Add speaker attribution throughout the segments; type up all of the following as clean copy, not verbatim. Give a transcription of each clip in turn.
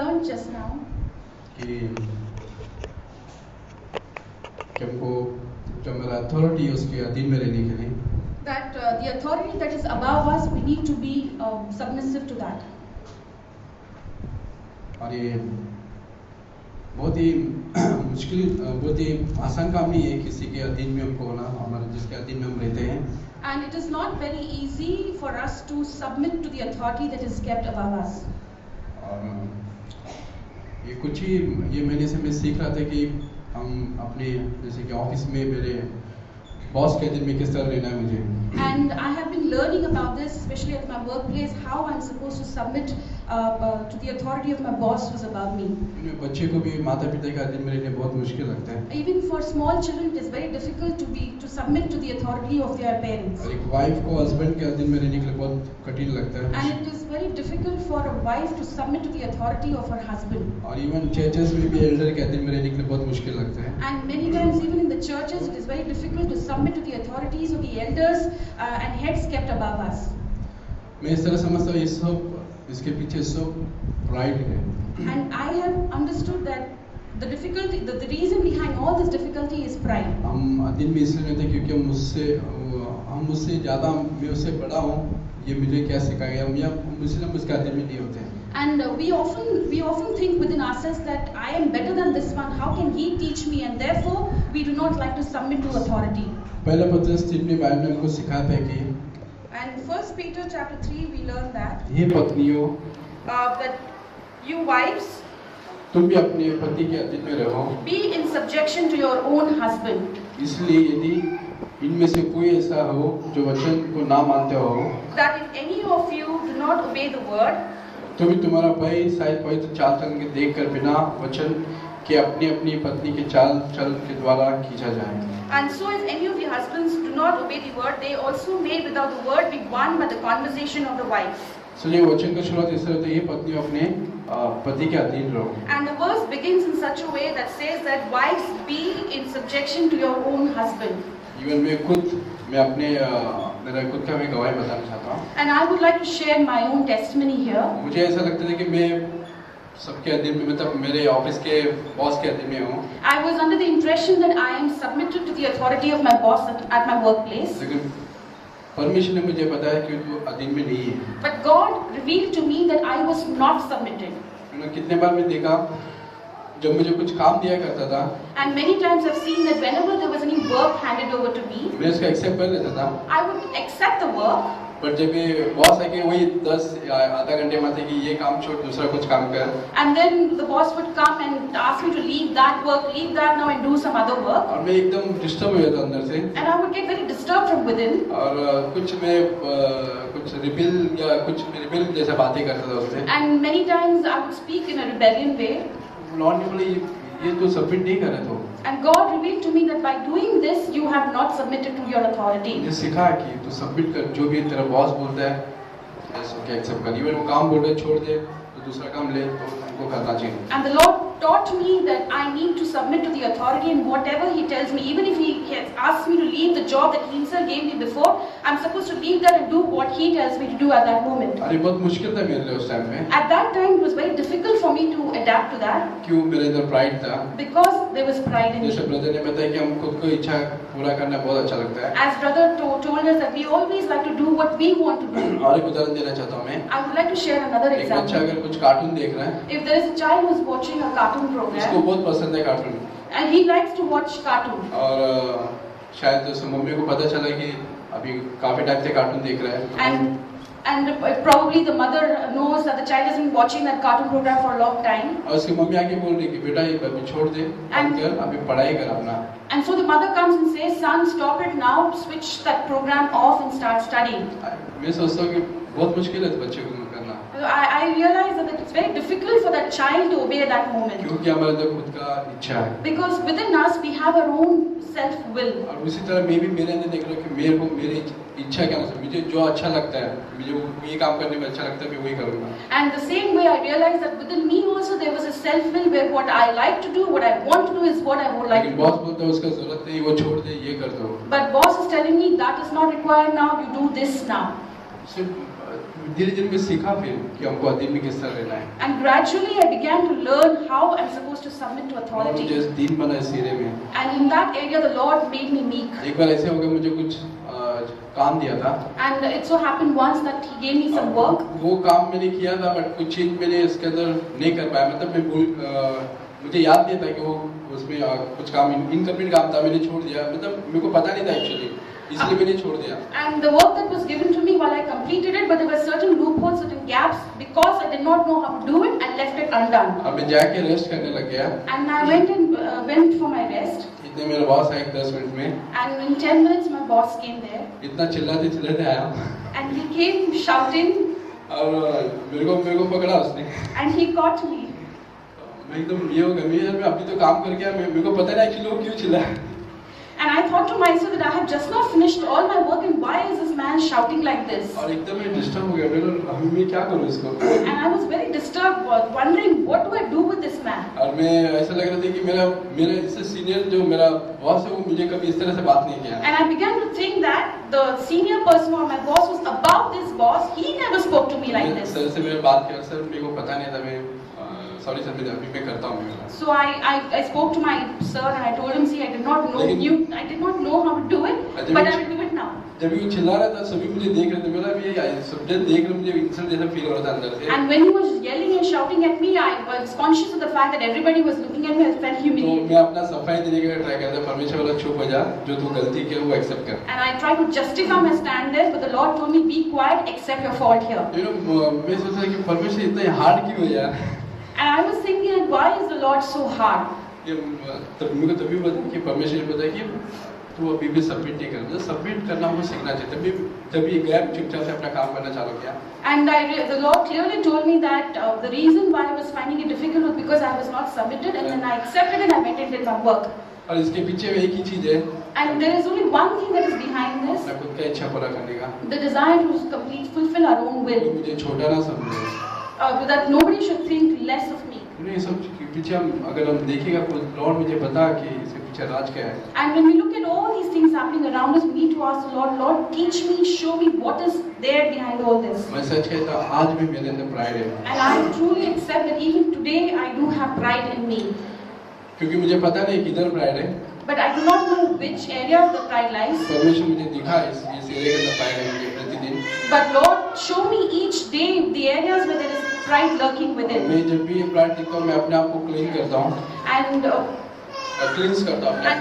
Speaker 1: learned just now
Speaker 2: कि हमको जो हमारा अथॉरिटी है उसके अधीन में रहने के लिए
Speaker 1: that the authority that is above us, we need to be submissive to that.
Speaker 2: और ये बहुत ही मुश्किल, बहुत ही आसान काम नहीं है किसी के अधीन में हमको होना, हमारे जिसके अधीन में हम रहते हैं.
Speaker 1: And it is not very easy for us to submit to the authority that is kept above us.
Speaker 2: और ये कुछ ही ये महीने से मैं सीख रहा था कि हम अपने जैसे कि ऑफिस में मेरे बॉस के अधीन में किस तरह रहना है मुझे.
Speaker 1: And I have been learning about this, especially at my workplace, how I'm supposed to submit to the authority of my boss who's above me.
Speaker 2: बच्चे को भी माता पिता के अधीन में रहने बहुत मुश्किल लगता है.
Speaker 1: Even for small children, it is very difficult to submit to the authority of their parents.
Speaker 2: और एक वाइफ को हस्बैंड के अधीन में रहने के लिए बहुत कठिन लगता है.
Speaker 1: And it is very difficult for a wife to submit to the authority of her husband.
Speaker 2: और इवन चर्चेस में भी एल्डर के अधीन में रहने के लिए बहुत मुश्किल लगता है.
Speaker 1: And many times, even in the churches, it is very difficult to submit to the authorities of the elders and heads kept above us.
Speaker 2: मैं इस तरह समझता हूँ ये सब इसके पीछे सब प्राइड है.
Speaker 1: And I have understood that the difficulty, the reason behind all this difficulty is pride.
Speaker 2: हम अधीन में इसलिए रहते हैं क्योंकि हम मुझसे ज़्यादा, मैं उससे बड़ा हूँ, ये मुझे क्या सिखाएगा, हम या मुस्लिम उसके अधीन में नहीं होते हैं.
Speaker 1: And we often think within ourselves that I am better than this one. How can he teach me? And therefore, we do not like to submit to authority.
Speaker 2: पहला पत्रस 3 में बाइबल में हमको सिखाता है कि
Speaker 1: And 1 Peter chapter 3 we learn that
Speaker 2: ये पत्नियों
Speaker 1: that you wives
Speaker 2: तुम भी अपने पति के अधीन में रहो.
Speaker 1: be in subjection to your own husband.
Speaker 2: इसलिए यदि इनमें से कोई ऐसा हो जो वचन को ना मानते हो,
Speaker 1: That if any of you do not obey the word,
Speaker 2: तो भी तुम्हारा भाई शायद पवित्र चाल चलन के देख कर बिना वचन के अपनी अपनी पत्नी के चाल चलन के द्वारा खींचा जाए.
Speaker 1: and so if any of the husbands do not obey the word, they also may without the word be won by the conversation of the wives.
Speaker 2: इसलिए वचन का शुरुआत इस तरह से ये पत्नी अपने पति के अधीन रहो.
Speaker 1: And the verse begins in such a way that says that wives be in subjection to your own husband.
Speaker 2: Even मैं अपने मेरा खुद का मैं गवाही बताना चाहता हूँ.
Speaker 1: And I would like to share my own testimony here.
Speaker 2: मुझे ऐसा लगता है कि मैं सबके अधीन में, मतलब मेरे ऑफिस के बॉस के अधीन में हूँ.
Speaker 1: I was under the impression that I am submitted to the authority of my boss at my workplace.
Speaker 2: लेकिन परमेश्वर ने मुझे बताया कि वो अधीन में नहीं है.
Speaker 1: But God revealed to me that I was not submitted.
Speaker 2: कितने बार मैं देखा जब मुझे कुछ काम दिया करता था,
Speaker 1: And many times I've seen that whenever there was any work handed over to me,
Speaker 2: मैं उसका एक्सेप्ट कर लेता था.
Speaker 1: I would accept the work.
Speaker 2: पर जब ये बॉस है कि वही 10 आधा घंटे में थे कि ये काम छोड़ दूसरा कुछ काम कर,
Speaker 1: And then the boss would come and ask me to leave that work, leave that now and do some other work.
Speaker 2: और मैं एकदम डिस्टर्ब हो जाता अंदर से.
Speaker 1: And I would get very disturbed from within.
Speaker 2: और कुछ रिबिल जैसा बातें करता था उससे.
Speaker 1: And many times I would speak in a rebellion way.
Speaker 2: Lord ने बोला ये तो सबमिट नहीं कर रहे तो.
Speaker 1: And God revealed to me that by doing this, you have not submitted to your authority.
Speaker 2: मुझे सिखा कि तू सबमिट कर, जो भी तेरा बॉस बोलता है ऐसा क्या एक्सेप्ट कर. इवन वो काम बोल रहे छोड़ दे तो दूसरा काम ले, तो हमको करना चाहिए.
Speaker 1: And the Lord taught me that I need to submit to the authority, and whatever He tells me, even if He has asked me to leave the job that He Himself gave me before, I'm supposed to leave that and do what He tells me to do at that moment.
Speaker 2: अरे बहुत मुश्किल था मेरे लिए उस time में.
Speaker 1: At that time, it was very difficult for me to adapt to that
Speaker 2: क्यों? मेरे अंदर प्राइड था.
Speaker 1: because there was pride in me.
Speaker 2: जैसे ब्रदर ने बताया कि हम खुद को इच्छा पूरा करना बहुत अच्छा लगता है.
Speaker 1: As brother told us that we always like to do what we want to do.
Speaker 2: और एक उदाहरण देना चाहता हूँ मैं.
Speaker 1: I would like to share another
Speaker 2: एक बच्चा
Speaker 1: example.
Speaker 2: अगर कुछ कार्टून देख रहा है,
Speaker 1: If there is a child who is watching a cartoon
Speaker 2: उसको
Speaker 1: program
Speaker 2: बहुत पसंद है cartoon,
Speaker 1: and he likes to watch cartoon,
Speaker 2: और शायद उसकी मम्मी को पता चला कि अभी काफी टाइम से कार्टून देख रहा है,
Speaker 1: and probably the mother knows that the child has been watching that cartoon program for a long time.
Speaker 2: और उसकी मम्मी आके बोल रही कि बेटा ये अभी छोड़ दे, बंद कर, अभी पढ़ाई कर अपना.
Speaker 1: And so the mother comes and says, son, stop it now, switch that program off and start studying.
Speaker 2: मैं सोचता हूँ कि बहुत मुश्किल है बच्चे को करना.
Speaker 1: I realize that it's very difficult for that child to obey at that moment.
Speaker 2: क्योंकि हमारे अंदर खुद का इच्छा है.
Speaker 1: Because within us we have our own self-will.
Speaker 2: और उसी तरह मैं भी मेरे अंदर देख रहा हूँ कि मेरे को मेरी इच्छा क्या है, मुझे जो अच्छा लगता है, मुझे ये काम करने में अच्छा लगता है, मैं वही करूँगा.
Speaker 1: And the same way I realized that within me also there was a self-will where what I like to do, what I want to do is what I would like to
Speaker 2: लेकिन
Speaker 1: do.
Speaker 2: Boss बोलता है उसका जरूरत नहीं, वो छोड़ दे, ये कर दो.
Speaker 1: But boss is telling me that is not required now, you do this now.
Speaker 2: सिर्फ धीरे धीरे मैं सीखा फिर कि हमको दिन में किस तरह रहना है।
Speaker 1: And gradually I began to learn how I'm supposed to submit to
Speaker 2: और मुझे
Speaker 1: authority.
Speaker 2: दिन बना इस एरिया में।
Speaker 1: And in that area, the Lord made me meek.
Speaker 2: एक बार ऐसे हो गया, मुझे कुछ काम दिया था।
Speaker 1: And it so happened once that He gave me some work.
Speaker 2: वो काम मैंने किया था, बट कुछ चीज मैंने इसके अंदर नहीं कर पाया। मतलब मैं मुझे याद नहीं था कि वो उसमें कुछ काम इनकम्प्लीट काम था, मैंने छोड़ दिया। मतलब मेरे को पता नहीं था एक्चुअली, इसलिए मैंने छोड़ दिया।
Speaker 1: And the work that was given to me, while I completed it, but there were certain loopholes, certain gaps, because I did not know how to do it, and left it undone.
Speaker 2: अब मैं जाके rest करने लग गया।
Speaker 1: And I went for my rest.
Speaker 2: इतने मेरा boss आया 10 minute में।
Speaker 1: And in 10 minutes, my boss came there.
Speaker 2: इतना चिल्लाते चिल्लाते आया।
Speaker 1: And he came shouting.
Speaker 2: और मेरे को पकड़ा उसने।
Speaker 1: And he caught me.
Speaker 2: मैं एकदम ये हो गया, मैं अभी तो काम करके आया, मेरे को पता नहीं एक्चुअली वो क्यों चिल्लाया।
Speaker 1: And I thought to myself that I have just not finished all my work, and why is this man shouting like this?
Speaker 2: और एकदम मैं डिस्टर्ब हो गया, अभी मैं क्या करूं इसको।
Speaker 1: And I was very disturbed, wondering what do I do with this man?
Speaker 2: और मैं ऐसा लग रहा था कि मेरा इससे सीनियर जो मेरा बॉस है वो मुझे कभी इस तरह से बात नहीं किया।
Speaker 1: And I began to think that the senior person or my boss was above this boss. He never spoke to me like this.
Speaker 2: Sir से मैंने बात किया, सर मेरे को पता नहीं था, मैं सॉरी सर, मैं अभी मैं करता हूँ।
Speaker 1: So I spoke to my sir and I told him, see, I did not know how to do it, but I will do it now.
Speaker 2: जब वो चिल्ला रहा था सभी मुझे देख रहे थे, मेरा भी सब्जेक्ट देख रहे, मुझे इंसल्ट जैसा फील हो रहा था अंदर से।
Speaker 1: And when he was yelling and shouting at me, I was conscious of the fact that everybody was looking at me. I felt
Speaker 2: तो
Speaker 1: humiliated.
Speaker 2: मैं अपना सफाई देने का ट्राई करता, परमेश्वर वाला चुप हो जा, जो तू गलती की वो एक्सेप्ट कर।
Speaker 1: And I tried to justify my stand there, but the Lord told me, be quiet, accept your fault here.
Speaker 2: मैं सोच रहा कि परमेश्वर इतना हार्ड क्यों है यार।
Speaker 1: And I was thinking, why is the Lord so hard?
Speaker 2: मेरे को तभी पता कि परमेश्वर ने बताया कि तू अभी भी सबमिट नहीं कर, सबमिट करना हमको सीखना चाहिए। तभी गैप चुपचाप से अपना काम करना चालू किया।
Speaker 1: And the Lord clearly told me that the reason why I was finding it difficult was because I was not submitted, and then I accepted it and I went and did my work.
Speaker 2: और इसके पीछे में एक ही चीज है,
Speaker 1: And there is only one thing that is behind this:
Speaker 2: अपना खुद का इच्छा पूरा करने का।
Speaker 1: the desire to fulfill our own will.
Speaker 2: मुझे छोटा ना समझे,
Speaker 1: That nobody should think less of me.
Speaker 2: ये सब पीछे अगर हम देखेगा, लॉर्ड मुझे बता कि इसके पीछे राज क्या है।
Speaker 1: And when we look at all these things happening around us, we need to ask the Lord, Lord, teach me, show me what is there behind all this.
Speaker 2: मैं सच कहता हूँ, आज भी मेरे अंदर प्राइड है।
Speaker 1: And I truly accept that even today I do have pride in me.
Speaker 2: क्योंकि मुझे पता नहीं किधर प्राइड है।
Speaker 1: But I do not know which area the pride lies.
Speaker 2: परमेश्वर मुझे दिखा इस एरिया के अंदर प्राइड है मुझे प्रतिदिन।
Speaker 1: But Lord, show me each day the areas where there is pride lurking within.
Speaker 2: मैं जब भी ये प्राइड दिखता हूँ, मैं अपने आप को क्लीन करता हूँ।
Speaker 1: And
Speaker 2: क्लींस करता हूँ।
Speaker 1: and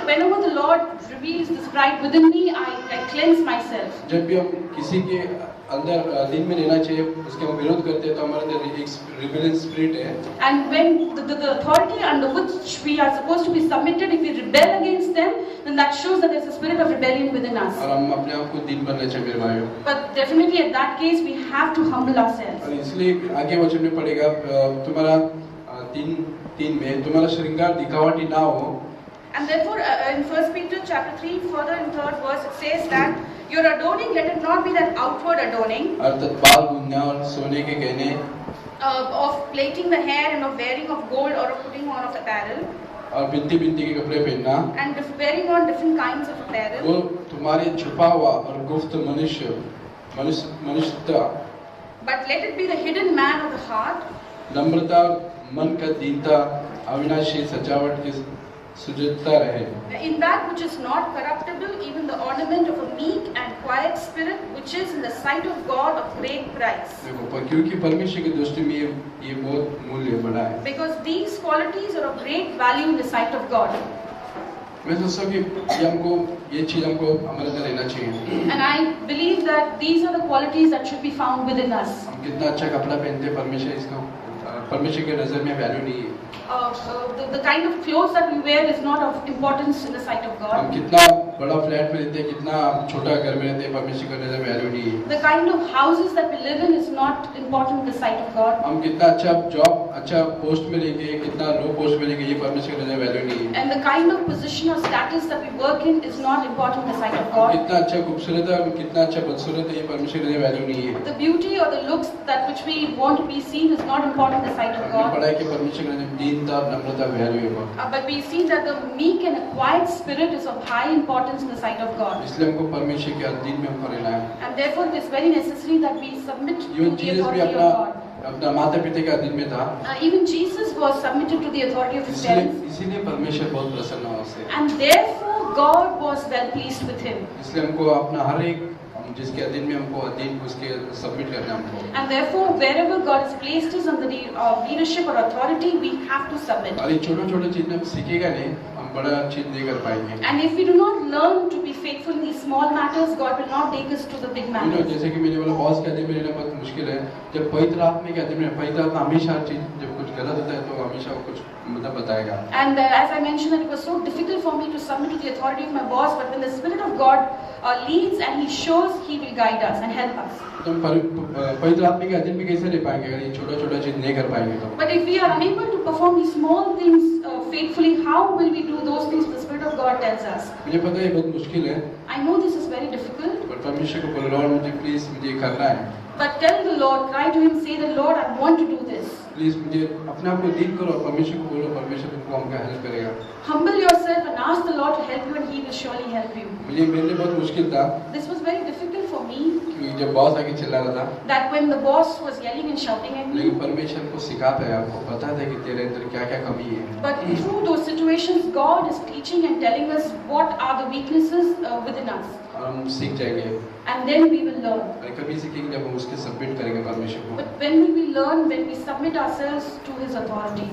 Speaker 1: whenever the Lord reveals this pride within me, I cleanse myself.
Speaker 2: जब भी हम किसी के अंदर दिन में रहना चाहिए, उसके हम विरोध करते हैं, तो हमारे अंदर एक रिबेलियस स्पिरिट है।
Speaker 1: And when the authority under which we are supposed to be submitted, if we rebel against them, then that shows that there is a spirit of rebellion within us.
Speaker 2: और हम अपने आप को दिन बनना चाहिए मेरे भाइयों।
Speaker 1: But definitely at that case, we have to humble ourselves.
Speaker 2: और इसलिए आगे वचन में पड़ेगा, तुम्हारा तीन में तुम्हारा श्रृंगार दिखावटी ना हो।
Speaker 1: And therefore, in 1 Peter chapter 3, further in 3rd verse, it says that your adorning, let it not be that outward adorning
Speaker 2: अर्थात बाल गूंथना और सोने के गहने,
Speaker 1: of plaiting the hair and of wearing of gold or of putting on of apparel,
Speaker 2: और बिनती के कपड़े पहनना,
Speaker 1: and wearing on different kinds of apparel.
Speaker 2: वो तुम्हारे छुपा हुआ और गुप्त मनुष्यता,
Speaker 1: But let it be the hidden man of the heart,
Speaker 2: नम्रता, मन का दीनता, अविनाशी सजावट की सुजता रहे।
Speaker 1: in that which is not corruptible, even the ornament of a meek and quiet spirit, which is in the sight of God of great price.
Speaker 2: देखो, क्योंकि परमेश्वर की दृष्टि में ये बहुत मूल्य बड़ा है।
Speaker 1: Because these qualities are of great value in the sight of God.
Speaker 2: मैं सोचता हूँ कि ये चीज हमको हमारे अंदर रहना चाहिए।
Speaker 1: And I believe that these are the qualities that should be found within us.
Speaker 2: हम कितना अच्छा कपड़ा पहनते हैं, परमेश्वर के नजर में वैल्यू नहीं है।
Speaker 1: The kind of clothes that we wear is not of importance in the sight of
Speaker 2: हम
Speaker 1: God.
Speaker 2: कितना बड़ा फ्लैट में रहते हैं, कितना छोटा घर में रहते हैं, परमेश्वर की नजर में वैल्यू नहीं है।
Speaker 1: The kind of houses that we live in is not important in the sight of God.
Speaker 2: हम कितना अच्छा जॉब अच्छा पोस्ट मिलेंगे कितना लो पोस्ट मिलेंगे ये परमेश्वर के नजर वैल्यू नहीं है।
Speaker 1: And the kind of position or status that we work in is not important in the sight of God.
Speaker 2: कितना अच्छा खूबसूरत है कितना अच्छा बदसूरत है ये परमेश्वर के नजर वैल्यू नहीं है।
Speaker 1: The beauty or the looks that which we want to be seen is not important in the sight of
Speaker 2: हमने
Speaker 1: God.
Speaker 2: पढ़ा है कि परमेश्वर के नजर दीनता और नम्रता वैल्यू है बहुत।
Speaker 1: But we see that the meek and a quiet spirit is of high importance in the sight of God.
Speaker 2: इसलिए हमको परमेश्वर के अधीन में हमको रहना है।
Speaker 1: And therefore it is very necessary that we submit to
Speaker 2: even
Speaker 1: the
Speaker 2: Jesus भी
Speaker 1: authority of God.
Speaker 2: अपना माता पिता के अधीन में था।
Speaker 1: Even Jesus was submitted to the authority of his parents.
Speaker 2: इसीलिए परमेश्वर बहुत प्रसन्न हुआ उससे।
Speaker 1: And therefore God was well pleased with him.
Speaker 2: इसलिए हमको अपना हर एक जिसके अधीन में हमको अधीन उसके सबमिट करना है हमको।
Speaker 1: And therefore wherever God has placed us under the leadership or authority, we have to submit.
Speaker 2: और ये छोटे-छोटे चीज हम सीखेगा नहीं हम बड़ा चीज नहीं कर पाएंगे।
Speaker 1: And if we do not learn to be faithful in these small matters, God will not take us to the big matters.
Speaker 2: जैसे कि मैंने बोला बॉस के अधीन में रहना बहुत मुश्किल है। जब पवित्र आत्मा के अधीन में पवित्र आत्मा हमेशा हर चीज जब कुछ गलत होता है तो हमेशा कुछ मतलब बताएगा।
Speaker 1: And as I mentioned that it was so difficult for me to submit to the authority of my boss, but when the Spirit of God leads and He shows, He will guide us and help us.
Speaker 2: तो हम पवित्र आत्मा के अधीन में कैसे रह पाएंगे अगर ये छोटा-छोटा चीज नहीं कर पाएंगे तो?
Speaker 1: But if we are unable to perform these small things faithfully, how will we do those things the Spirit of God tells us?
Speaker 2: मुझे पता है ये बहुत मुश्किल है।
Speaker 1: I know this is very difficult.
Speaker 2: पर परमेश्वर को बोलो लॉर्ड मुझे प्लीज मुझे ये करना है।
Speaker 1: But tell the Lord, cry to Him, say that Lord, I want to do this.
Speaker 2: Please मुझे अपने आप को दीन करो परमेश्वर को बोलो परमेश्वर तुमको हमका हेल्प करेगा।
Speaker 1: Humble yourself and ask the Lord to help you, and He will surely help you.
Speaker 2: मुझे मेरे लिए बहुत मुश्किल था
Speaker 1: This was very difficult for me.
Speaker 2: क्योंकि जब बॉस आके चिल्ला रहा था
Speaker 1: That when the boss was yelling and shouting at me.
Speaker 2: लेकिन परमेश्वर को सिखाता है आपको पता था कि तेरे अंदर क्या क्या कमी है।
Speaker 1: But through those situations, God is teaching and telling us what are the weaknesses within us.
Speaker 2: और हम सीख जाएंगे
Speaker 1: And then we will learn.
Speaker 2: और कभी सीखेंगे जब हम उसके सबमिट करेंगे परमेश्वर को।
Speaker 1: But when will we learn? When we submit ourselves to His authority.